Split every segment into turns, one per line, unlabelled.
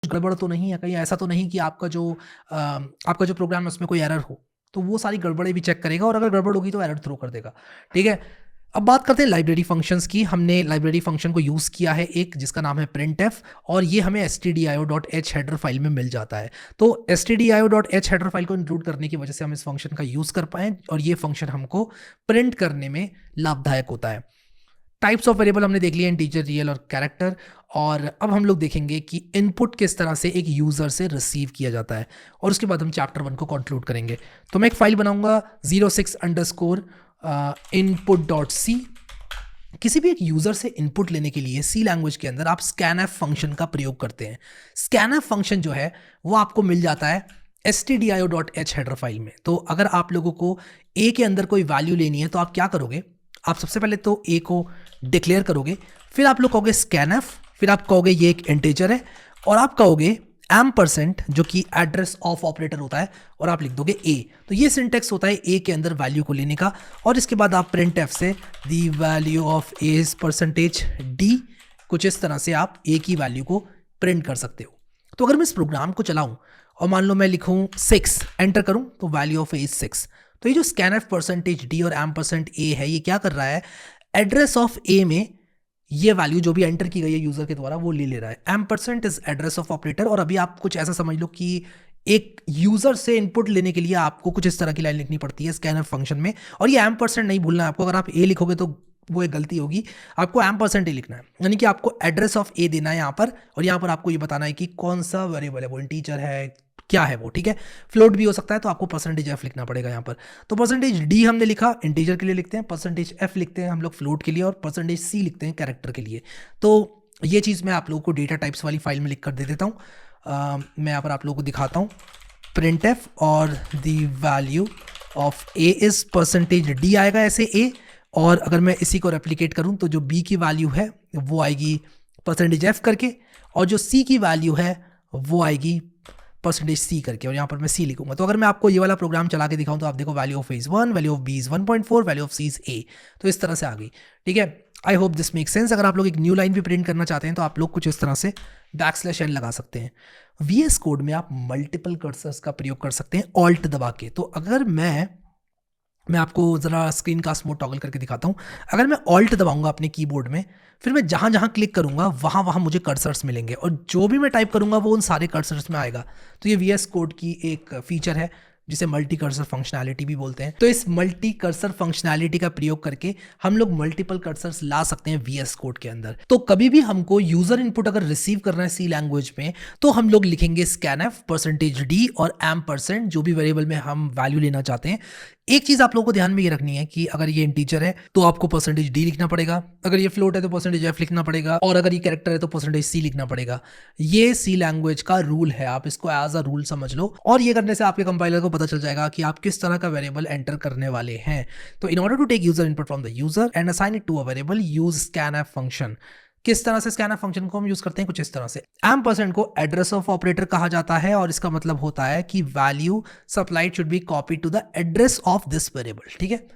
गड़बड़ तो नहीं है, कहीं ऐसा तो नहीं कि आपका जो प्रोग्राम है उसमें कोई एरर हो, तो वो सारी गड़बड़ें भी चेक करेगा और अगर गड़बड़ होगी तो एरर थ्रो कर देगा। ठीक है, अब बात करते हैं लाइब्रेरी फंक्शंस की। हमने लाइब्रेरी फंक्शन को यूज़ किया है एक, जिसका नाम है printf, और ये हमें stdio.h हेडर फाइल में मिल जाता है। तो stdio.h हेडर फाइल को इंक्लूड करने की वजह से हम इस फंक्शन का यूज़ कर पाए और ये फंक्शन हमको प्रिंट करने में लाभदायक होता है। टाइप्स ऑफ वेरिएबल हमने देख लिया, इंटीजर, रियल और कैरेक्टर। और अब हम लोग देखेंगे कि इनपुट किस तरह से एक यूज़र से रिसीव किया जाता है, और उसके बाद हम चैप्टर 1 को कंक्लूड करेंगे। तो मैं एक फाइल बनाऊंगा 06_input.c। किसी भी एक यूज़र से इनपुट लेने के लिए सी लैंग्वेज के अंदर आप scanf फंक्शन का प्रयोग करते हैं। scanf फंक्शन जो है वो आपको मिल जाता है stdio.h हेडर फाइल में। तो अगर आप लोगों को a के अंदर कोई वैल्यू लेनी है तो आप क्या करोगे, आप सबसे पहले तो a को डिक्लेयर करोगे, फिर आप लोग कहोगे scanf, फिर आप कहोगे ये एक इंटीजर है, और आप कहोगे %, जो कि एड्रेस ऑफ ऑपरेटर होता है, और आप लिख दोगे a। तो ये सिंटेक्स होता है a के अंदर वैल्यू को लेने का, और इसके बाद आप printf से the value of a is %d, कुछ इस तरह से आप a की वैल्यू को प्रिंट कर सकते हो। तो अगर मैं इस प्रोग्राम को चलाऊं और मान लो मैं लिखूं 6, एंटर करूं, तो वैल्यू ऑफ a इज 6। तो ये जो scanf %d और %a है, ये क्या कर रहा है, एड्रेस ऑफ a में ये वैल्यू जो भी एंटर की गई है यूजर के द्वारा वो ले रहा है। %, इज एड्रेस ऑफ ऑपरेटर। और अभी आप कुछ ऐसा समझ लो कि एक यूजर से इनपुट लेने के लिए आपको कुछ इस तरह की लाइन लिखनी पड़ती है स्कैनर फंक्शन में, और ये %, नहीं भूलना है आपको। अगर आप ए लिखोगे तो वो एक गलती होगी, आपको %, लिखना है, यानी कि आपको एड्रेस ऑफ ए देना है यहाँ पर, और यहाँ पर आपको ये बताना है कि कौन सा वेरिएबल है, वो इंटीजर है, क्या है वो। ठीक है, फ्लोट भी हो सकता है, तो आपको %f लिखना पड़ेगा यहाँ पर। तो %d हमने लिखा, इंटीजर के लिए लिखते हैं, %f लिखते हैं हम लोग फ्लोट के लिए, और %c लिखते हैं कैरेक्टर के लिए। तो ये चीज़ मैं आप लोगों को डेटा टाइप्स वाली फाइल में लिख कर दे देता हूँ। मैं यहाँ पर आप लोगों को दिखाता हूँ, printf और the value of a is %d आएगा ऐसे a, और अगर मैं इसी को रेप्लिकेट करूँ तो जो b की वैल्यू है वो आएगी %f करके, और जो c की वैल्यू है वो आएगी %c करके, और यहाँ पर मैं c लिखूंगा। तो अगर मैं आपको ये वाला प्रोग्राम चला के दिखाऊं तो आप देखो value of a is 1, value of b is 1.4, value of c is a। तो इस तरह से आ गई। ठीक है, I hope this make sense. अगर आप लोग एक न्यू लाइन भी प्रिंट करना चाहते हैं तो आप लोग कुछ इस तरह से \n लगा सकते हैं। VS कोड में आप मल्टीपल कर्सर्स का प्रयोग कर सकते हैं ऑल्ट दबा के। तो अगर मैं आपको ज़रा स्क्रीन कास्ट मोड टॉगल करके दिखाता हूँ। अगर मैं ऑल्ट दबाऊंगा अपने कीबोर्ड में, फिर मैं जहाँ जहाँ क्लिक करूँगा वहाँ वहाँ मुझे कर्सर्स मिलेंगे, और जो भी मैं टाइप करूँगा वो उन सारे कर्सर्स में आएगा। तो ये VS कोड की एक फीचर है जिसे मल्टी कर्सर फंक्शनैलिटी भी बोलते हैं। तो इस मल्टी कर्सर फंक्शनैलिटी का प्रयोग करके हम लोग मल्टीपल कर्सर्स ला सकते हैं VS कोड के अंदर। तो कभी भी हमको यूजर इनपुट अगर रिसीव करना है सी लैंग्वेज में, तो हम लोग लिखेंगे scanf %d और %, जो भी वेरिएबल में हम वैल्यू लेना चाहते हैं। एक चीज आप लोगों को ध्यान में ये रखनी है कि अगर ये इंटीजर है तो आपको %d लिखना पड़ेगा, अगर ये फ्लोट है तो %f लिखना पड़ेगा, और अगर ये कैरेक्टर है तो %c लिखना पड़ेगा। ये सी लैंग्वेज का रूल है, आप इसको एज अ रूल समझ लो, और ये करने से आपके कंपाइलर को पता चल जाएगा कि आप किस तरह का वेरिएबल एंटर करने वाले हैं। तो in order to take user input from the user and assign it to a variable, use scanf function. किस तरह से scanf फंक्शन को हम यूज करते हैं, कुछ इस तरह से। %, को एड्रेस ऑफ ऑपरेटर कहा जाता है, और इसका मतलब होता है कि value supplied should be copy to the address of this variable. ठीक है,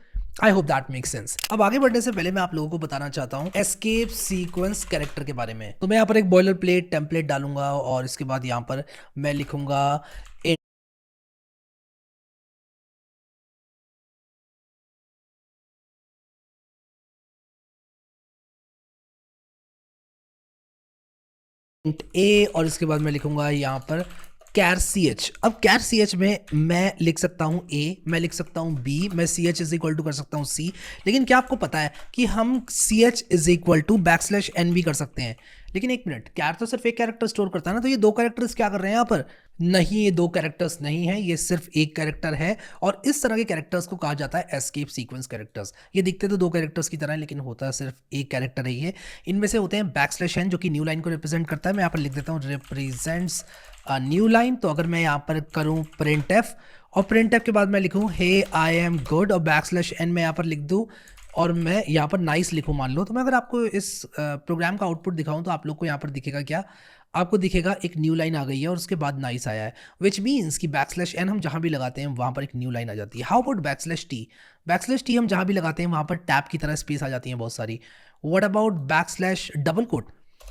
I hope that make sense. अब आगे बढ़ने से पहले मैं आप लोगों को बताना चाहता हूँ एस्केप सीक्वेंस कैरेक्टर के बारे में। तो मैं यहाँ पर एक बॉयलर प्लेट टेम्पलेट डालूंगा, और इसके बाद यहाँ पर मैं लिखूंगा a, और इसके बाद मैं लिखूंगा यहाँ पर char_ch। अब char_ch में मैं लिख सकता हूँ a, मैं लिख सकता हूँ b, मैं ch इज इक्वल टू कर सकता हूँ c। लेकिन क्या आपको पता है कि हम ch is equal to \n भी कर सकते हैं। लेकिन एक मिनट, कैर तो सिर्फ एक कैरेक्टर स्टोर करता है ना, तो ये दो कैरेक्टर्स क्या कर रहे हैं यहाँ पर? नहीं, ये दो कैरेक्टर्स नहीं है, ये सिर्फ एक कैरेक्टर है, और इस तरह के कैरेक्टर्स को कहा जाता है एस्केप सीक्वेंस कैरेक्टर्स। ये दिखते तो दो कैरेक्टर्स की तरह है, लेकिन होता सिर्फ एक कैरेक्टर ही है। इनमें से होते हैं \n, जो कि न्यू लाइन को रिप्रेजेंट करता है। मैं यहाँ पर लिख देता हूँ रिप्रेजेंट्स न्यू लाइन। तो अगर मैं यहाँ पर करूँ printf, और printf के बाद मैं लिखूँ हे आई एम गुड, और \n मैं यहाँ पर लिख दूँ, और मैं यहाँ पर नाइस लिखूँ मान लो। तो मैं अगर आपको इस प्रोग्राम का आउटपुट दिखाऊँ तो आप लोग को यहाँ पर दिखेगा क्या? आपको दिखेगा एक न्यू लाइन आ गई है और उसके बाद नाइस आया है, विच मीन्स कि \n हम जहाँ भी लगाते हैं वहाँ पर एक न्यू लाइन आ जाती है। How about \t? \t हम जहाँ भी लगाते हैं वहाँ पर टैब की तरह स्पेस आ जाती है बहुत सारी। What about \_?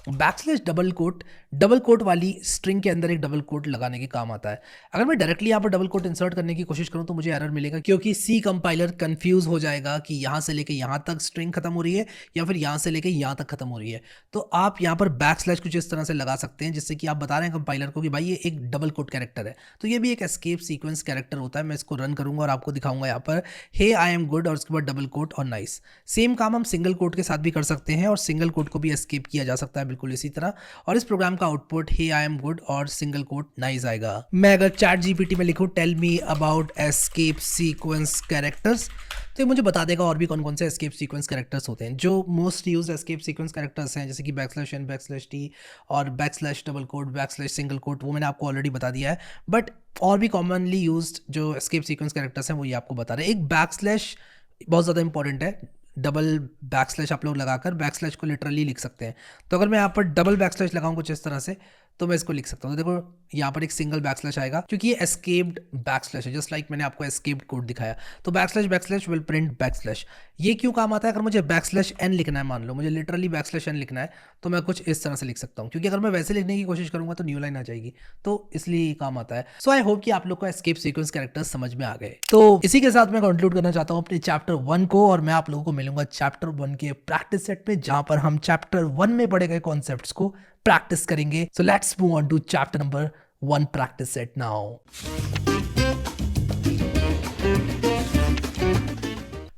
डबल कोट वाली स्ट्रिंग के अंदर एक डबल कोट लगाने के काम आता है। अगर मैं डायरेक्टली यहाँ पर डबल कोट इंसर्ट करने की कोशिश करूँ तो मुझे एरर मिलेगा, क्योंकि सी कंपाइलर कंफ्यूज हो जाएगा कि यहाँ से लेके यहाँ तक स्ट्रिंग खत्म हो रही है या फिर यहाँ से लेके यहाँ तक खत्म हो रही है। तो आप यहाँ पर बैकस्लैश कुछ इस तरह से लगा सकते हैं जिससे कि आप बता रहे हैं कंपाइलर को कि भाई ये एक डबल कोट कैरेक्टर है। तो ये भी एक एस्केप सीक्वेंस कैरेक्टर होता है। मैं इसको रन करूंगा और आपको दिखाऊंगा यहाँ पर हे आई एम गुड और उसके बाद डबल कोट और नाइस। सेम काम हम सिंगल कोट के साथ भी कर सकते हैं और सिंगल कोट को भी एस्केप किया जा सकता है बिल्कुल इसी तरह। और इस प्रोग्राम का output hey I am good और सिंगल कोट नाइस आएगा। मैं अगर चैट जीपीटी में लिखूं tell me about escape sequence characters, तो ये मुझे बता देगा और भी कौन कौन से एस्केप सीक्वेंस कैरेक्टर्स होते हैं। जो most used escape sequence characters हैं जैसे कि बैकस्लैश एन, बैकस्लैश टी और backslash double quote, backslash single quote, वो मैंने आपको ऑलरेडी बता दिया है। बट और भी कॉमनली यूज्ड जो एस्केप सीक्वेंस कैरेक्टर्स हैं वो ये आपको बता रहे हैं। एक बैकस्लैश बहुत ज़्यादा इंपॉर्टेंट है। डबल बैकस्लैश आप लोग लगाकर बैकस्लैश को लिटरली लिख सकते हैं। तो अगर मैं यहाँ पर डबल बैकस्लैश लगाऊं कुछ इस तरह से तो मैं इसको लिख सकता हूँ। तो देखो यहाँ पर एक सिंगल बैकस्लैश आएगा क्योंकि ये एस्केप्ड बैकस्लैश है, जस्ट लाइक मैंने आपको एस्केप्ड कोड दिखाया। तो backslash backslash will print backslash. ये क्यों काम आता है? अगर मुझे बैकस्लैश एन लिखना है, मान लो मुझे लिटरली बैकस्लैश एन लिखना है, तो मैं कुछ इस तरह से लिख सकता हूँ, क्योंकि अगर मैं वैसे लिखने की कोशिश करूंगा तो न्यू लाइन आ जाएगी। तो इसलिए ये काम आता है। सो आई होप कि आप लोग को एस्केप सीक्वेंस कैरेक्टर्स समझ में आ गए। तो इसी के साथ मैं कंक्लूड करना चाहता हूँ अपने चैप्टर 1 को, और मैं आप लोगों को मिलूंगा चैप्टर 1 के प्रैक्टिस सेट पे, जहां पर हम चैप्टर 1 में पढ़े गए कॉन्सेप्ट्स को प्रैक्टिस करेंगे। So let's move on to chapter number 1 practice set now.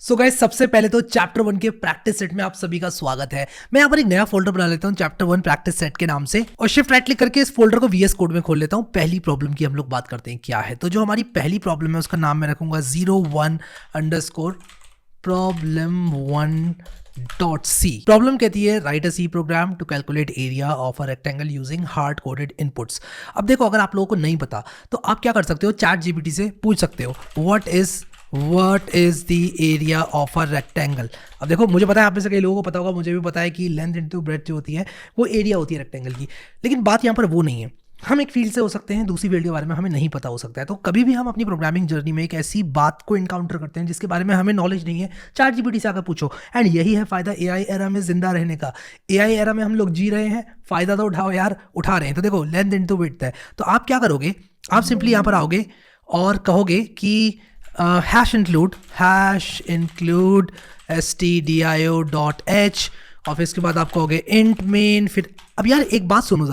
So guys, सबसे पहले तो चैप्टर 1 के प्रैक्टिस सेट में आप सभी का स्वागत है। मैं यहाँ पर एक नया फोल्डर बना लेता हूँ चैप्टर 1 प्रैक्टिस सेट के नाम से, और शिफ्ट राइट क्लिक करके इस फोल्डर को VS कोड में खोल लेता हूँ। पहली प्रॉब्लम की हम लोग बात करते हैं क्या है। तो जो हमारी पहली प्रॉब्लम है उसका नाम मैं रखूंगा 01_problem1.c। प्रॉब्लम कहती है write a C program to calculate area of a rectangle using hard coded inputs. अब देखो, अगर आप लोगों को नहीं पता तो आप क्या कर सकते हो, चैट जीपीटी से पूछ सकते हो what is the area of a rectangle. अब देखो, मुझे पता है आप में से कई लोगों को पता होगा, मुझे भी पता है कि लेंथ इनटू ब्रेड्थ जो होती है वो एरिया होती है रेक्टेंगल की। लेकिन बात यहाँ पर वो नहीं है। हम एक फील्ड से हो सकते हैं, दूसरी फील्ड के बारे में हमें नहीं पता हो सकता है। तो कभी भी हम अपनी प्रोग्रामिंग जर्नी में एक ऐसी बात को इनकाउंटर करते हैं जिसके बारे में हमें नॉलेज नहीं है, चैट जीपीटी से आकर पूछो। एंड यही है फायदा एआई एरा में जिंदा रहने का। एआई एरा में हम लोग जी रहे हैं, फायदा तो उठाओ यार, उठा रहे हैं। तो देखो, लेंथ इनटू ब्रेड्थ है, तो आप क्या करोगे, आप सिंपली यहाँ पर आओगे और कहोगे कि हैश इंक्लूड stdio.h, और फिर इसके बाद आप कहोगे इंट मेन। फिर अब यार एक बात सुनो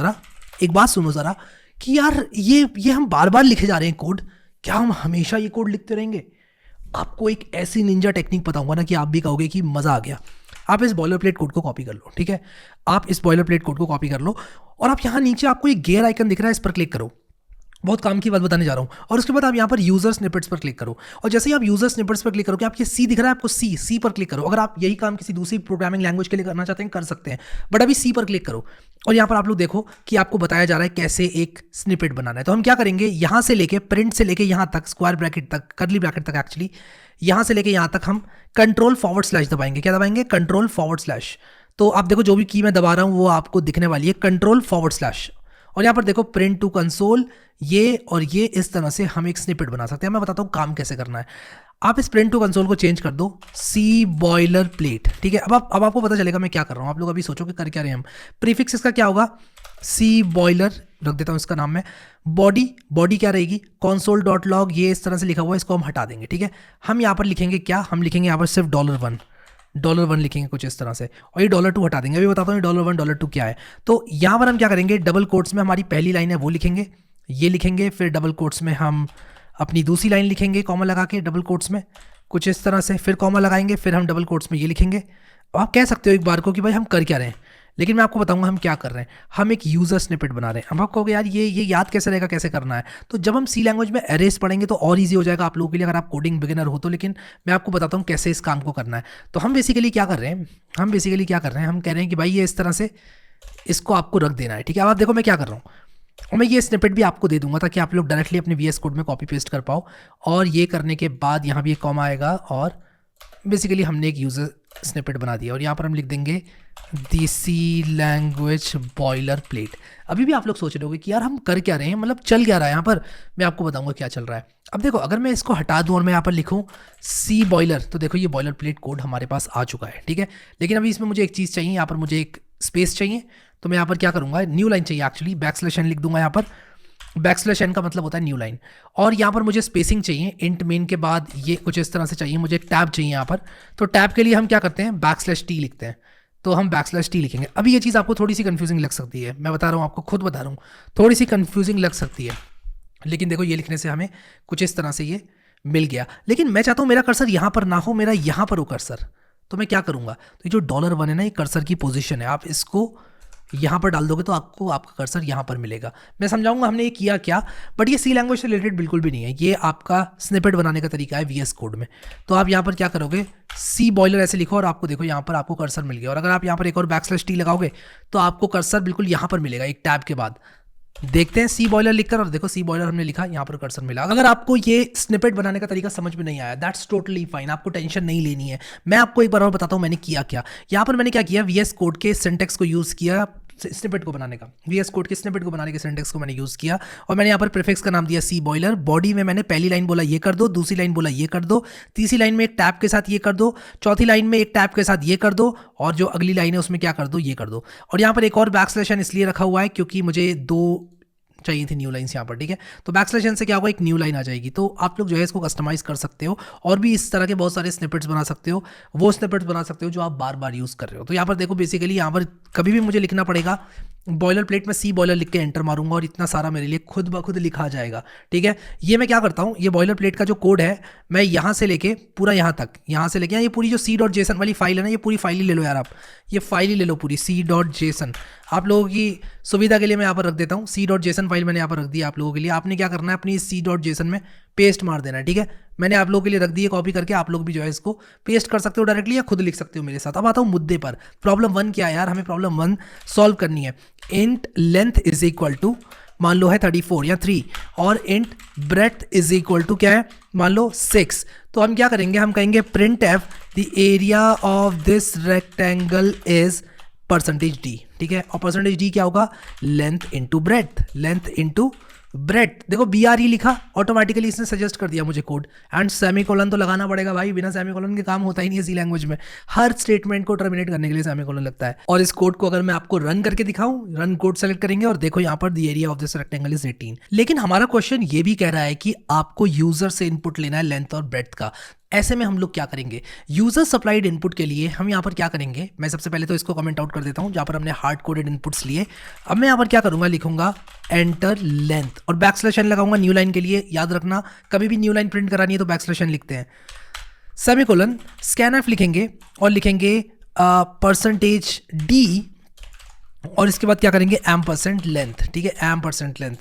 ज़रा कि यार ये हम बार बार लिखे जा रहे हैं कोड, क्या हम हमेशा ये कोड लिखते रहेंगे? आपको एक ऐसी निंजा टेक्निक बताऊंगा ना कि आप भी कहोगे कि मज़ा आ गया। आप इस बॉयलर प्लेट कोड को कॉपी कर लो, ठीक है? आप इस बॉयलर प्लेट कोड को कॉपी कर लो और आप यहाँ नीचे आपको एक गियर आइकन दिख रहा है, इस पर क्लिक करो। बहुत काम की बात बताने जा रहा हूँ। और उसके बाद आप यहाँ पर यूजर स्निपेट्स पर क्लिक करो, और जैसे ही आप यूजर स्निपेट्स पर क्लिक करोगे, आप ये सी दिख रहा है आपको, सी पर क्लिक करो। अगर आप यही काम किसी दूसरी प्रोग्रामिंग लैंग्वेज के लिए करना चाहते हैं कर सकते हैं, बट अभी सी पर क्लिक करो। और यहाँ पर आप लोग देखो कि आपको बताया जा रहा है कैसे एक स्निपेट बनाना है। तो हम क्या करेंगे, यहाँ से लेके प्रिंट से लेके यहाँ तक, स्क्वायर ब्रैकेट तक, कर्ली ब्रैकेट तक, एक्चुअली यहाँ से लेके यहाँ तक हम कंट्रोल// दबाएंगे। क्या दबाएंगे? कंट्रोल/। तो आप देखो जो भी की मैं दबा रहा हूँ वो आपको दिखने वाली है कंट्रोल/। और यहाँ पर देखो प्रिंट टू कंसोल, ये और ये इस तरह से हम एक स्निपेट बना सकते हैं। मैं बताता हूँ काम कैसे करना है। आप इस प्रिंट टू कंसोल को चेंज कर दो सी बॉयलर प्लेट, ठीक है? अब आपको पता चलेगा मैं क्या कर रहा हूँ। आप लोग अभी सोचो कि कर क्या रहे हैं हम। प्रीफिक्स इसका क्या होगा, सी बॉयलर रख देता हूँ इसका नाम में। बॉडी क्या रहेगी, console.log, ये इस तरह से लिखा हुआ है, इसको हम हटा देंगे, ठीक है? हम यहाँ पर लिखेंगे क्या, हम लिखेंगे यहाँ पर सिर्फ $1 लिखेंगे कुछ इस तरह से, और ये $2 हटा देंगे। अभी बताता हूँ $1 $2 क्या है। तो यहाँ पर हम क्या करेंगे, डबल कोट्स में हमारी पहली लाइन है वो लिखेंगे, ये लिखेंगे, फिर डबल कोट्स में हम अपनी दूसरी लाइन लिखेंगे कॉमा लगा के डबल कोट्स में कुछ इस तरह से, फिर कॉमा लगाएंगे, फिर हम डबल कोट्स में ये लिखेंगे। आप कह सकते हो एक बार को कि भाई हम कर क्या रहे हैं, लेकिन मैं आपको बताऊंगा हम क्या कर रहे हैं। हम एक यूजर स्निपेट बना रहे हैं। अब आप कहोगे यार ये याद कैसे रहेगा, कैसे करना है? तो जब हम सी लैंग्वेज में एरेस पढ़ेंगे तो और इजी हो जाएगा आप लोगों के लिए, अगर आप कोडिंग बिगिनर हो तो। लेकिन मैं आपको बताता हूँ कैसे इस काम को करना है। तो हम बेसिकली क्या कर रहे हैं, हम कह रहे हैं कि भाई ये इस तरह से इसको आपको रख देना है, ठीक है? अब आप देखो मैं क्या कर रहा हूँ, और मैं ये स्निपेट भी आपको दे दूंगा ताकि आप लोग डायरेक्टली अपने VS कोड में कॉपी पेस्ट कर पाओ। और ये करने के बाद यहाँ भी एक कॉमा आएगा, और बेसिकली हमने एक यूजर स्निपेट बना दिया, और यहाँ पर हम लिख देंगे दी सी लैंग्वेज बॉयलर प्लेट। अभी भी आप लोग सोच रहे होंगे कि यार हम कर क्या रहे हैं, मतलब चल क्या रहा है यहाँ पर। मैं आपको बताऊंगा क्या चल रहा है। अब देखो, अगर मैं इसको हटा दूं और मैं यहाँ पर लिखूं सी बॉयलर, तो देखो ये बॉयलर प्लेट कोड हमारे पास आ चुका है, ठीक है? लेकिन अभी इसमें मुझे एक चीज़ चाहिए, यहाँ पर मुझे एक स्पेस चाहिए। तो मैं यहाँ पर क्या करूँगा, न्यू लाइन चाहिए एक्चुअली, बैकस्लैश एन लिख दूंगा यहाँ पर। बैकस्लैश एन का मतलब होता है न्यू लाइन। और यहाँ पर मुझे स्पेसिंग चाहिए, इंट मेन के बाद ये कुछ इस तरह से चाहिए, मुझे एक टैब चाहिए यहाँ पर। तो टैब के लिए हम क्या करते हैं, बैकस्लैश टी लिखते हैं। तो हम बैकस्लैश टी लिखेंगे। अभी ये चीज़ आपको थोड़ी सी कंफ्यूजिंग लग सकती है, मैं बता रहा हूँ आपको, खुद बता रहा हूँ, थोड़ी सी कंफ्यूजिंग लग सकती है, लेकिन देखो ये लिखने से हमें कुछ इस तरह से ये मिल गया। लेकिन मैं चाहता हूँ मेरा कर्सर यहाँ पर ना हो, मेरा यहाँ पर हो कर्सर। तो मैं क्या करूँगा, तो ये जो $1 है ना, ये कर्सर की पोजीशन है, आप इसको यहाँ पर डाल दोगे तो आपको आपका कर्सर यहाँ पर मिलेगा। मैं समझाऊंगा हमने ये किया क्या, बट ये सी लैंग्वेज से रिलेटेड बिल्कुल भी नहीं है, ये आपका स्निपेट बनाने का तरीका है VS कोड में। तो आप यहाँ पर क्या करोगे, सी बॉयलर ऐसे लिखो और आपको देखो यहाँ पर आपको कर्सर मिल गया। और अगर आप यहाँ पर एक और बैकस्लैश टी लगाओगे तो आपको कर्सर बिल्कुल यहाँ पर मिलेगा, एक टैब के बाद। देखते हैं सी बॉयलर लिखकर, और देखो सी बॉयलर हमने लिखा, यहाँ पर कर्सर मिला। अगर आपको ये स्निपेट बनाने का तरीका समझ में नहीं आया, दैट्स टोटली फाइन, आपको टेंशन नहीं लेनी है। मैं आपको एक बार और बताता हूँ मैंने किया क्या। यहाँ पर मैंने क्या किया, VS कोड के सिंटेक्स को यूज़ किया स्निपेट को बनाने का, VS कोड के स्निपेट को बनाने के सिंटेक्स को मैंने यूज़ किया। और मैंने यहाँ पर प्रीफिक्स का नाम दिया सी बॉयलर। बॉडी में मैंने पहली लाइन बोला ये कर दो, दूसरी लाइन बोला ये कर दो, तीसरी लाइन में एक टैब के साथ ये कर दो, चौथी लाइन में एक टैब के साथ ये कर दो, और जो अगली लाइन है उसमें क्या कर दो, ये कर दो। और यहाँ पर एक और बैकस्लैश एन इसलिए रखा हुआ है क्योंकि मुझे 2 चाहिए थी न्यू लाइन्स यहाँ पर, ठीक है। तो बैकस्लैश एन से क्या होगा, एक न्यू लाइन आ जाएगी। तो आप लोग जो है इसको कस्टमाइज कर सकते हो और भी इस तरह के बहुत सारे स्निपेट्स बना सकते हो, वो स्निपेट्स बना सकते हो जो आप बार बार यूज़ कर रहे हो। तो यहाँ पर देखो बेसिकली यहाँ पर कभी भी मुझे लिखना पड़ेगा बॉयलर प्लेट में सी बॉयलर लिख के एंटर मारूंगा और इतना सारा मेरे लिए खुद ब खुद लिखा जाएगा, ठीक है। ये मैं क्या करता हूँ, ये बॉयलर प्लेट का जो कोड है मैं यहाँ से लेके पूरा यहाँ तक, यहाँ से लेके ये पूरी जो C.json वाली फाइल है ना, ये पूरी फाइल ही ले लो यार, आप ये फाइल ही ले लो पूरी C.json। आप लोगों की सुविधा के लिए मैं यहाँ पर रख देता हूँ, C.json फाइल मैंने यहाँ पर रख दी आप लोगों के लिए। आपने क्या करना है, अपनी C.json में पेस्ट मार देना है, ठीक है। मैंने आप लोगों के लिए रख दी है कॉपी करके, आप लोग भी जो है इसको पेस्ट कर सकते हो डायरेक्टली या खुद लिख सकते हो मेरे साथ। अब आता हूँ मुद्दे पर। प्रॉब्लम 1 क्या है यार, हमें प्रॉब्लम 1 सॉल्व करनी है। Int length is equal to मान लो है 34 या 3, और int breadth is equal to क्या है, मान लो 6। तो हम क्या करेंगे, हम कहेंगे print f the area of this rectangle is %d, ठीक है। और %d क्या होगा, length into breadth, length into breadth. देखो BRE लिखा, ऑटोमेटिकली इसने सजेस्ट कर दिया मुझे कोड, एंड सेमीकोलन तो लगाना पड़ेगा भाई, बिना सेमीकोलन के काम होता ही नहीं है सी लैंग्वेज में। हर स्टेटमेंट को टर्मिनेट करने के लिए सेमीकोलन लगता है। और इस कोड को अगर मैं आपको रन करके दिखाऊं, रन कोड सेलेक्ट करेंगे और देखो यहाँ पर the area of this rectangle is 18। लेकिन हमारा क्वेश्चन ये भी कह रहा है कि आपको यूजर से इनपुट लेना है लेंथ और ब्रेथ का। ऐसे में हम लोग क्या करेंगे, यूजर सप्लाइड इनपुट के लिए हम यहाँ पर क्या करेंगे, मैं सबसे पहले तो इसको कमेंट आउट कर देता हूँ जहाँ पर हमने हार्ड कोडेड इनपुट्स लिए। अब मैं यहाँ पर क्या करूँगा, लिखूंगा एंटर लेंथ और बैकस्लैश एन लगाऊंगा न्यू लाइन के लिए। याद रखना कभी भी न्यू लाइन प्रिंट करानी है तो बैकस्लैश एन लिखते हैं। सेमीकोलन स्कैनफ लिखेंगे और लिखेंगे %d, और इसके बाद क्या करेंगे एम% लेंथ, ठीक है, एम% लेंथ,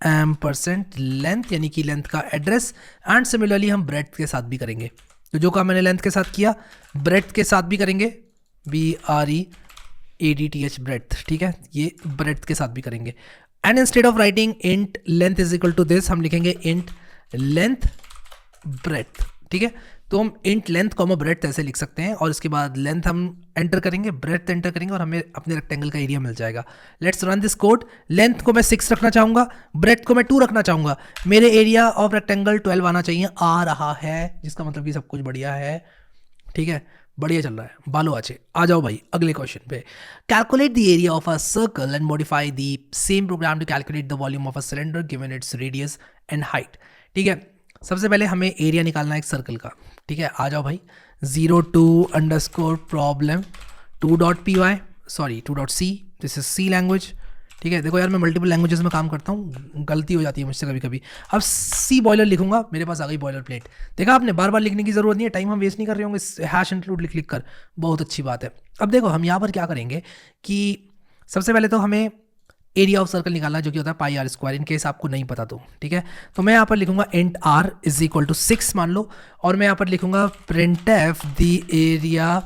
एम% लेंथ यानी कि लेंथ का एड्रेस। एंड सिमिलरली हम ब्रेथ के साथ भी करेंगे, तो जो काम मैंने लेंथ के साथ किया ब्रेथ के साथ भी करेंगे, BREADTH ब्रेथ, ठीक है, ये ब्रेथ के साथ भी करेंगे। And instead of writing int length is equal to this, हम लिखेंगे इंट लेंथ ब्रेथ, ठीक है। तो हम इंट लेंथ कॉमा ब्रेथ ऐसे लिख सकते हैं, और इसके बाद लेंथ हम एंटर करेंगे, ब्रेथ एंटर करेंगे, और हमें अपने रेक्टेंगल का एरिया मिल जाएगा। Let's run this code. Length को मैं 6 रखना चाहूँगा, ब्रेथ को मैं 2 रखना चाहूँगा। मेरे एरिया ऑफ रेक्टेंगल 12 आना चाहिए, आ रहा है, जिसका मतलब कि सब कुछ बढ़िया है, ठीक है, बढ़िया चल रहा है, बालो आचे। आ जाओ भाई अगले क्वेश्चन पे। Calculate the area of a circle and modify the same program to calculate the volume of a cylinder given its radius and height, ठीक है। सबसे पहले हमें एरिया निकालना है एक सर्कल का, ठीक है। आ जाओ भाई, 02_problem 2.py sorry 2.c, this is C language, ठीक है। देखो यार मैं मल्टीपल लैंग्वेजेस में काम करता हूँ, गलती हो जाती है मुझसे कभी कभी। अब सी बॉयलर लिखूंगा, मेरे पास आ गई बॉयलर प्लेट। देखा आपने, बार बार लिखने की जरूरत नहीं है, टाइम हम वेस्ट नहीं कर रहे होंगे हैश इंक्लूड लिख कर, बहुत अच्छी बात है। अब देखो हम यहाँ पर क्या करेंगे कि सबसे पहले तो हमें एरिया ऑफ सर्कल निकालना, जो कि होता है πr², इन केस आपको नहीं पता तो, ठीक है। तो मैं यहाँ पर लिखूंगा int r is equal to 6 मान लो, और मैं यहाँ पर लिखूंगा print f the area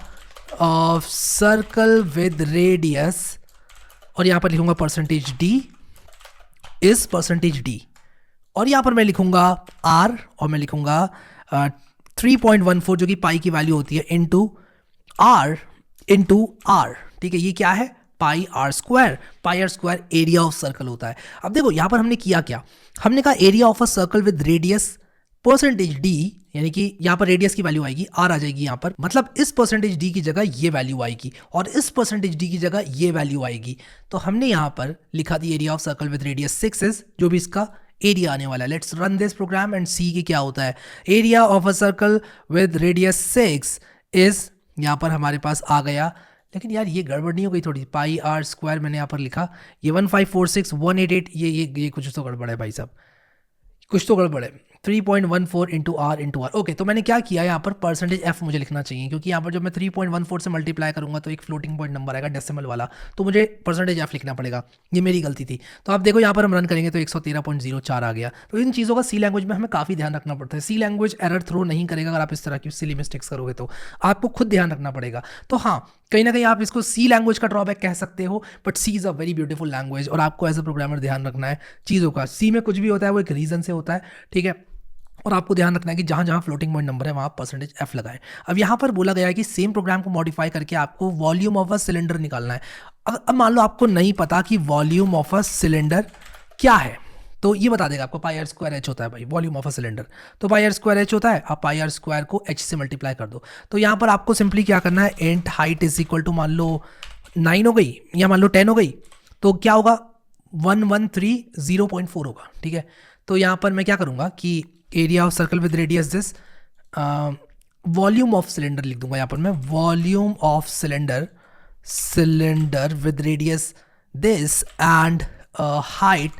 of circle with radius, और यहाँ पर लिखूंगा %d इज %d, और यहाँ पर मैं लिखूंगा r, और मैं लिखूंगा 3.14 जो कि पाई की वैल्यू होती है इंटू r, ठीक है। ये क्या है, πr² एरिया ऑफ सर्कल होता है। अब देखो यहाँ पर हमने किया क्या, हमने कहा area of a circle with radius percentage D, यानी कि यहाँ पर रेडियस की वैल्यू आएगी आर आ जाएगी यहाँ पर, मतलब इस परसेंटेज डी की जगह ये वैल्यू आएगी और इस परसेंटेज डी की जगह ये वैल्यू आएगी। तो हमने यहाँ पर लिखा the area of circle with radius 6 is, जो भी इसका एरिया आने वाला है। Let's run this program and see कि क्या होता है। Area of a circle with radius 6 is, यहाँ पर हमारे पास आ गया, लेकिन यार ये गड़बड़ नहीं हो गई थोड़ी, पाई आर स्क्वायर मैंने यहाँ पर लिखा, ये 1546,188, ये कुछ तो गड़बड़ है भाई साहब, कुछ तो गड़बड़ है। 3.14 into r into r. Okay, तो मैंने क्या किया यहाँ पर परसेंटेज एफ मुझे लिखना चाहिए, क्योंकि यहाँ पर जब मैं 3.14 से मल्टीप्लाई करूंगा तो एक फ्लोटिंग पॉइंट नंबर आएगा डेसिमल वाला, तो मुझे परसेंटेज एफ लिखना पड़ेगा, ये मेरी गलती थी। तो आप देखो यहाँ पर हम रन करेंगे तो 113.04 आ गया। तो इन चीज़ों का सी लैंग्वेज में हमें काफ़ी ध्यान रखना पड़ता है। सी लैंग्वेज एरर थ्रो नहीं करेगा अगर आप इस तरह की सिली मिस्टेक्स करोगे, तो आपको खुद ध्यान रखना पड़ेगा। तो हाँ, कहीं ना कहीं आप इसको सी लैंग्वेज का ड्रॉबैक कह सकते हो, but C is a very beautiful language और आपको एज अ प्रोग्रामर ध्यान रखना है चीज़ों का। सी में कुछ भी होता है वो एक रीज़न से होता है, ठीक है, और आपको ध्यान रखना है कि जहाँ जहाँ फ्लोटिंग पॉइंट नंबर है वहाँ परसेंटेज एफ लगाएं। अब यहाँ पर बोला गया है कि सेम प्रोग्राम को मॉडिफाई करके आपको वॉल्यूम ऑफ अ सिलेंडर निकालना है। अब मान लो आपको नहीं पता कि वॉल्यूम ऑफ अ सिलेंडर क्या है, तो ये बता देगा आपको पाई आर स्क्वायर एच होता है भाई वॉल्यूम ऑफ अ सिलेंडर, तो पाई आर स्क्वायर एच होता है, आप पाई आर स्क्वायर को एच से मल्टीप्लाई कर दो। तो यहाँ पर आपको सिंपली क्या करना है, एंट हाइट इज इक्वल टू मान लो 9 हो गई या मान लो 10 हो गई, तो क्या होगा 1130.4 होगा, ठीक है। तो यहाँ पर मैं क्या करूँगा कि area of circle with radius this, volume of cylinder लिख दूंगा यहाँ पर मैं, volume of cylinder with radius this and height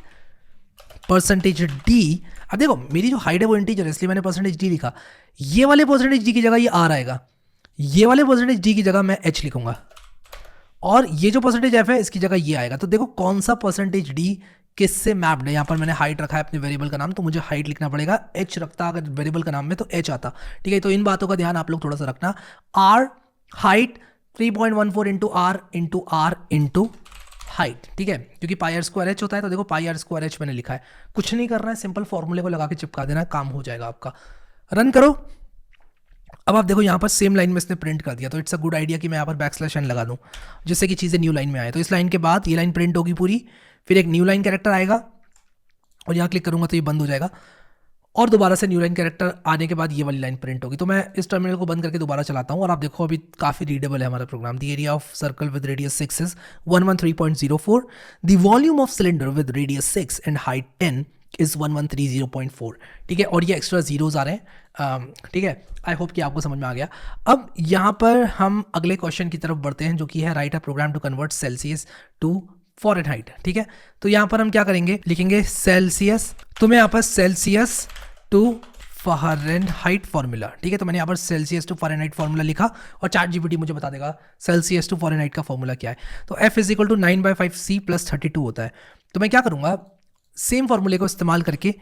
percentage D. अब देखो मेरी जो हाइट है वो इंटीजर है, इसलिए मैंने परसेंटेज डी लिखा। ये वाले परसेंटेज डी की जगह ये आर आएगा, ये वाले परसेंटेज डी की जगह मैं एच लिखूंगा, और ये जो परसेंटेज एफ है इसकी जगह ये आएगा। तो देखो कौन सा परसेंटेज डी किससे मैप्ड है। यहाँ पर मैंने हाइट रखा है अपने वेरिएबल का नाम, तो मुझे हाइट लिखना पड़ेगा, एच रखता अगर वेरिएबल का नाम में तो एच आता, ठीक है। तो इन बातों का ध्यान आप लोग थोड़ा सा रखना। R height 3.14 into r into height, ठीक है, क्योंकि पाई आर स्क्वायर एच होता है। तो देखो पाई आर स्क्वायर एच मैंने लिखा है, कुछ नहीं करना है, सिंपल फॉर्मूले को लगा के चिपका देना, काम हो जाएगा आपका। रन करो। अब आप देखो यहाँ पर सेम लाइन में इसने प्रिंट कर दिया, तो इट्स अ गुड आइडिया कि मैं यहाँ पर बैकस्लैश एन लगा दूँ जिससे कि चीज़ें न्यू लाइन में आए। तो इस लाइन के बाद ये लाइन प्रिंट होगी पूरी, फिर एक न्यू लाइन कैरेक्टर आएगा और यहाँ क्लिक करूँगा तो ये बंद हो जाएगा, और दोबारा से न्यू लाइन कैरेक्टर आने के बाद ये वाली लाइन प्रिंट होगी। तो मैं इस टर्मिनल को बंद करके दोबारा चलाता हूँ और आप देखो अभी काफ़ी रीडेबल है हमारा program. The area of circle with radius 6 is 113.04, the volume of cylinder with radius 6 and height 10 is 1130.4, ठीक है, और ये एक्स्ट्रा जीरोज आ रहे हैं, ठीक है। आई होप कि आपको समझ में आ गया। अब यहाँ पर हम अगले क्वेश्चन की तरफ बढ़ते हैं, जो कि है write a program to convert Celsius to Fahrenheit, ठीक है। तो यहाँ पर हम क्या करेंगे, लिखेंगे सेल्सियस, तो मैं यहाँ पर सेल्सियस टू फ़ारेनहाइट फार्मूला, ठीक है। तो मैंने यहाँ पर सेल्सियस टू फ़ारेनहाइट फार्मूला लिखा और चैट जीपीटी मुझे बता देगा सेल्सियस टू फ़ारेनहाइट का फार्मूला क्या है। तो F is equal to 9/5C + 32 होता है। तो मैं क्या करूँगा, सेम फार्मूले को इस्तेमाल करके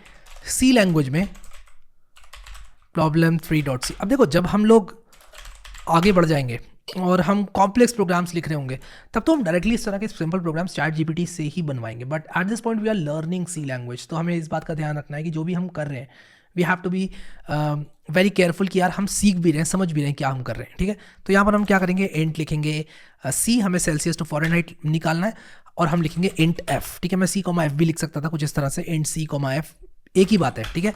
सी लैंग्वेज में प्रॉब्लम 3.c। अब देखो जब हम लोग आगे बढ़ जाएंगे और हम कॉम्प्लेक्स प्रोग्राम्स लिख रहे होंगे, तब तो हम डायरेक्टली इस तरह के सिंपल प्रोग्राम्स चैट जीपीटी से ही बनवाएंगे। But at this point we are learning C language, तो हमें इस बात का ध्यान रखना है कि जो भी हम कर रहे हैं we have to be very careful कि यार हम सीख भी रहे हैं, समझ भी रहे हैं क्या हम कर रहे हैं, ठीक है। तो यहाँ पर हम क्या करेंगे, इंट लिखेंगे सी, हमें सेल्सियस टू फ़ारेनहाइट निकालना है, और हम लिखेंगे इंट एफ, ठीक है। मैं C, F भी लिख सकता था कुछ इस तरह से, इंट C, F एक ही बात है, ठीक है।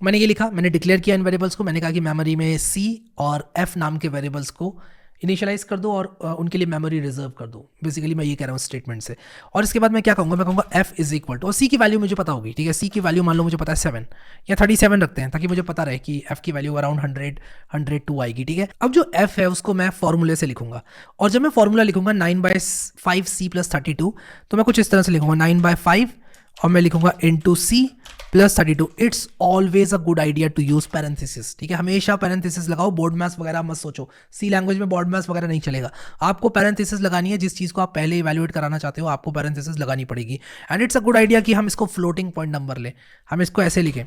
मैंने ये लिखा, मैंने डिक्लेयर किया इन वेरिएबल्स को, मैंने कहा कि मेमोरी में C और F नाम के वेरिएबल्स को इनिशियलाइज कर दो और उनके लिए मेमोरी रिजर्व कर दो। बेसिकली मैं ये कह रहा हूँ स्टेटमेंट से। और इसके बाद मैं क्या कहूँगा, मैं कहूँगा F इज इक्वल टू, और C की वैल्यू मुझे पता होगी, ठीक है। C की वैल्यू मान लो मुझे पता है 7 या 37 रखते हैं, ताकि मुझे पता रहे कि F की वैल्यू अराउंड 102 आएगी, ठीक है। अब जो F है उसको मैं फॉर्मूले से लिखूंगा, और जब मैं फॉर्मूला लिखूंगा 9/5C + 32, तो मैं कुछ इस तरह से लिखूंगा 9/5 और मैं लिखूंगा into C + 32। It's always a good idea to use parenthesis, ठीक है। हमेशा पैरेंथेसिस लगाओ, बोर्ड मैथ्स वगैरह मत सोचो, सी लैंग्वेज में बोर्ड मैथ्स वगैरह नहीं चलेगा। आपको पैरेंथेसिस लगानी है, जिस चीज़ को आप पहले इवैल्यूएट कराना चाहते हो आपको पैरेंथेसिस लगानी पड़ेगी। And it's a good idea कि हम इसको फ्लोटिंग पॉइंट नंबर लें। हम इसको ऐसे लिखें,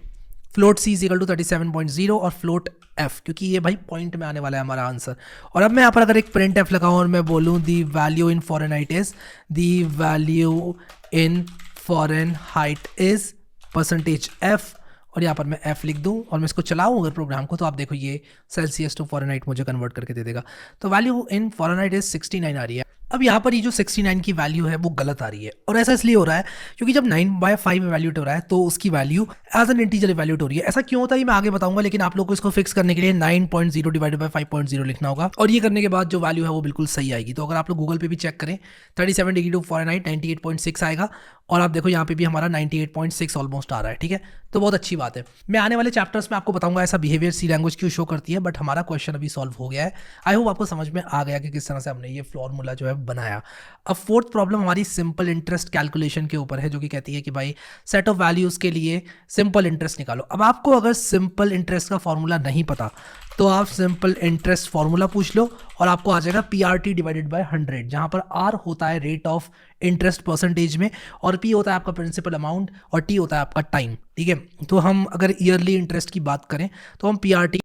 float C is equal to 37.0 और फ्लोट F, क्योंकि ये भाई पॉइंट में आने वाला है हमारा आंसर। और अब मैं यहाँ पर अगर एक प्रिंट F लगाऊँ और मैं बोलूँ the value in Fahrenheit is, the value in Fahrenheit is percentage F, और यहाँ पर मैं F लिख दूँ और मैं इसको चलाऊँ अगर प्रोग्राम को, तो आप देखो ये सेल्सियस टू फ़ारेनहाइट मुझे कन्वर्ट करके दे देगा। तो वैल्यू इन फ़ारेनहाइट इज 69 आ रही है। अब यहाँ पर ये जो 69 की वैल्यू है वो गलत आ रही है, और ऐसा इसलिए हो रहा है क्योंकि जब 9/5 इवैल्यूएट हो रहा है तो उसकी value as an integer evaluate हो रही है। ऐसा क्यों होता है ये मैं आगे बताऊंगा, लेकिन आप लोग को इसको फिक्स करने के लिए 9.0 डिवाइडेड बाय 5.0 लिखना होगा, और ये करने के बाद जो वैल्यू है वो बिल्कुल सही आएगी। तो अगर आप लोग गूगल पे भी चेक करें 37 डिग्री टू फ़ारेनहाइट 98.6 आएगा, और आप देखो यहाँ पे भी हमारा 98.6 ऑलमोस्ट आ रहा है। ठीक है, तो बहुत अच्छी बात है। मैं आने वाले चैप्टर्स में आपको बताऊंगा ऐसा बिहेवियर सी लैंग्वेज क्यों शो करती है, बट हमारा क्वेश्चन अभी सॉल्व हो गया है। आई होप आपको समझ में आ गया कि किस तरह से हमने ये फॉर्मूला जो है बनाया। अब फोर्थ प्रॉब्लम हमारी सिंपल इंटरेस्ट कैलकुलेशन के ऊपर है, जो कि कहती है कि भाई सेट ऑफ वैल्यूज़ के लिए सिंपल इंटरेस्ट निकालो। अब आपको अगर सिंपल इंटरेस्ट का फॉर्मूला नहीं पता तो आप सिंपल इंटरेस्ट फॉर्मूला पूछ लो, और आपको आ जाएगा PRT डिवाइडेड बाय 100, जहां पर R होता है रेट ऑफ इंटरेस्ट परसेंटेज में, और P होता है आपका प्रिंसिपल अमाउंट, और T होता है आपका टाइम। ठीक है, तो हम अगर ईयरली इंटरेस्ट की बात करें तो हम PRT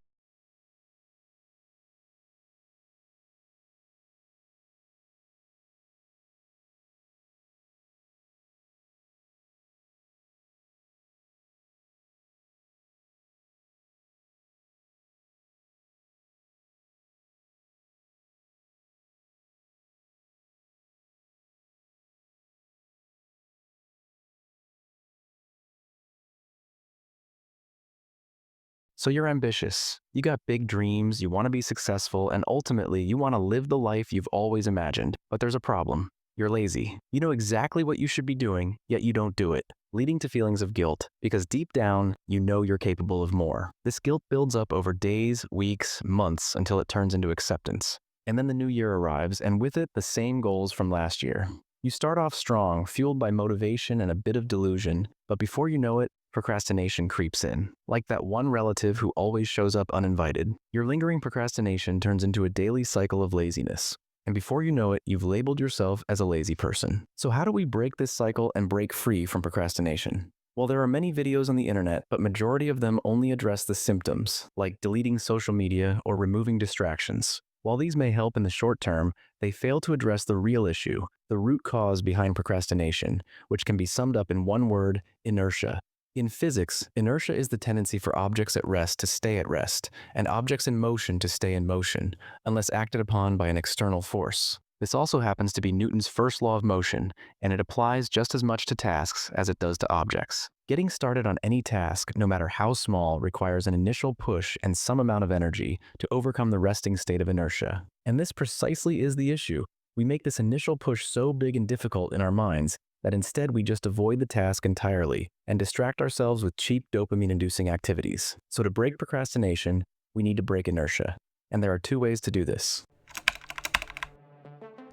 So you're ambitious. You got big dreams, you want to be successful, and ultimately you want to live the life you've always imagined. But there's a problem. You're lazy. You know exactly what you should be doing, yet you don't do it, leading to feelings of guilt, because deep down, you know you're capable of more. This guilt builds up over days, weeks, months, until it turns into acceptance. And then the new year arrives, and with it, the same goals from last year. You start off strong, fueled by motivation and a bit of delusion, but before you know it, procrastination creeps in. Like that one relative who always shows up uninvited, your lingering procrastination turns into a daily cycle of laziness. And before you know it, you've labeled yourself as a lazy person. So how do we break this cycle and break free from procrastination? Well, there are many videos on the internet, but majority of them only address the symptoms, like deleting social media or removing distractions. While these may help in the short term, they fail to address the real issue, the root cause behind procrastination, which can be summed up in one word: inertia. In physics, inertia is the tendency for objects at rest to stay at rest, and objects in motion to stay in motion, unless acted upon by an external force. This also happens to be Newton's first law of motion, and it applies just as much to tasks as it does to objects. Getting started on any task, no matter how small, requires an initial push and some amount of energy to overcome the resting state of inertia. And this precisely is the issue. We make this initial push so big and difficult in our minds that instead we just avoid the task entirely and distract ourselves with cheap dopamine-inducing activities. So to break procrastination, we need to break inertia. And there are two ways to do this.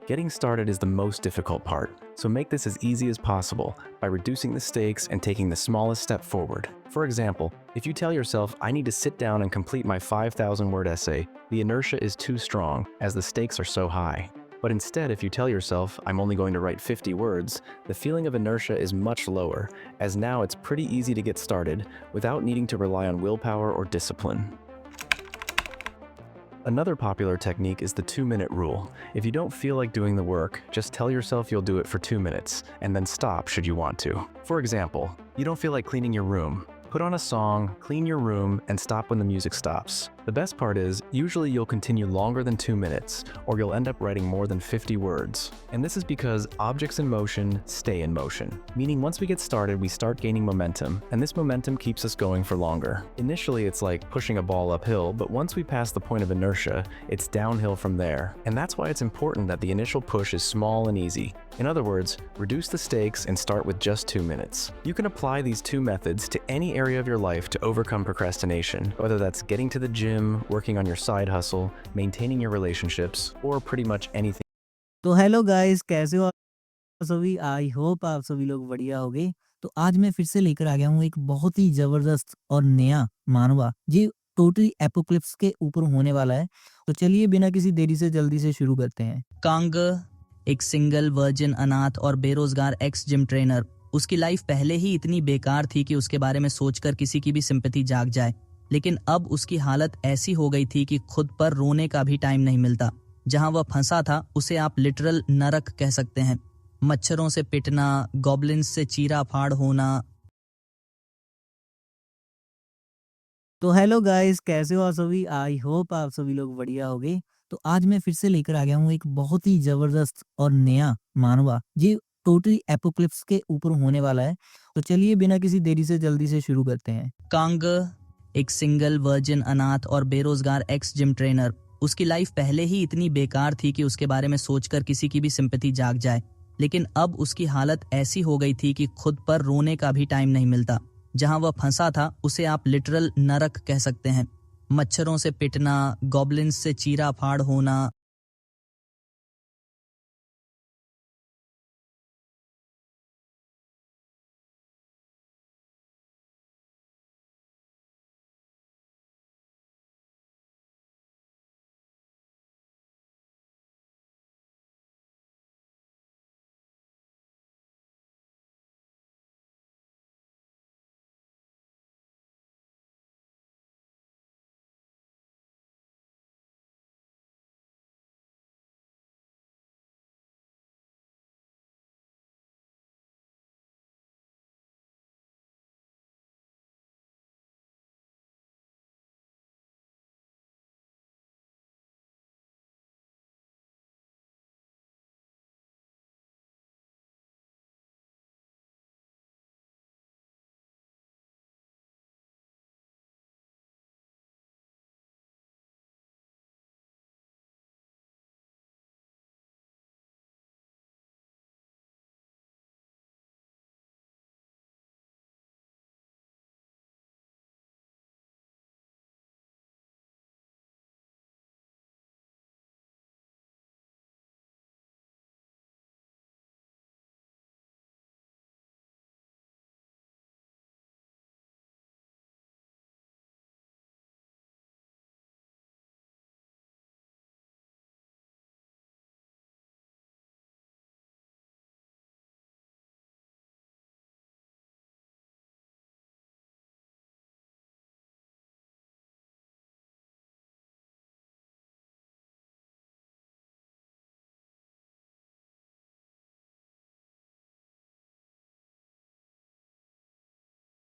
Getting started is the most difficult part, so make this as easy as possible by reducing the stakes and taking the smallest step forward. For example, if you tell yourself, I need to sit down and complete my 5,000-word essay, the inertia is too strong, as the stakes are so high. But instead, if you tell yourself, I'm only going to write 50 words, the feeling of inertia is much lower, as now it's pretty easy to get started without needing to rely on willpower or discipline. Another popular technique is the 2-minute rule. If you don't feel like doing the work, just tell yourself you'll do it for 2 minutes, and then stop should you want to. For example, you don't feel like cleaning your room. Put on a song, clean your room, and stop when the music stops. The best part is, usually you'll continue longer than 2 minutes, or you'll end up writing more than 50 words. And this is because objects in motion stay in motion. Meaning once we get started, we start gaining momentum, and this momentum keeps us going for longer. Initially, it's like pushing a ball uphill, but once we pass the point of inertia, it's downhill from there. And that's why it's important that the initial push is small and easy. In other words, reduce the stakes and start with just 2 minutes. You can apply these two methods to any area of your life to overcome procrastination, whether that's getting to the gym, working on your side hustle, maintaining your relationships, or pretty much anything.
तो hello guys, कैसे हो आप सभी? I hope आप सभी लोग बढ़िया होगे। तो आज मैं फिर से लेकर आ गया हूँ एक बहुत ही जबरदस्त और नया मानवा जी टोटली एपोक्लिप्स के ऊपर होने वाला है। तो चलिए बिना किसी देरी से जल्दी से शुरू करते हैं। कांग एक सिंगल वर्जिन अनाथ और बेरोजगार एक्स जिम ट्रेनर। उसकी लाइफ पहले ही इतनी बेकार थी कि उसके बारे में सोचकर किसी की भी सिंपैथी जाग जाए, लेकिन अब उसकी हालत ऐसी हो गई थी कि खुद पर रोने का भी टाइम नहीं मिलता। जहां वह फंसा था उसे आप लिटरल नरक कह सकते हैं। मच्छरों से पिटना, गॉब्लिन्स से चीरा फाड़ होना। तो हेलो गाइस, कैसे हो आप सभी? आई होप आप सभी लोग बढ़िया होगे। तो आज मैं फिर से लेकर आ गया हूँ एक बहुत ही ज़बरदस्त और नया मानवा, ये टोटली एपोक्लिप्स के ऊपर होने वाला है। तो चलिए बिना किसी देरी से जल्दी से शुरू करते हैं। कांग एक सिंगल वर्जिन अनाथ और बेरोजगार एक्स जिम ट्रेनर। उसकी लाइफ पहले ही इतनी बेकार थी कि उसके बारे में सोचकर किसी की भी सिंपैथी जाग जाए, लेकिन अब उसकी हालत ऐसी हो गई थी कि खुद पर रोने का भी टाइम नहीं मिलता। जहां वह फंसा था उसे आप लिटरल नरक कह सकते हैं। मच्छरों से पिटना, गॉब्लिन्स से चीरा फाड़ होना,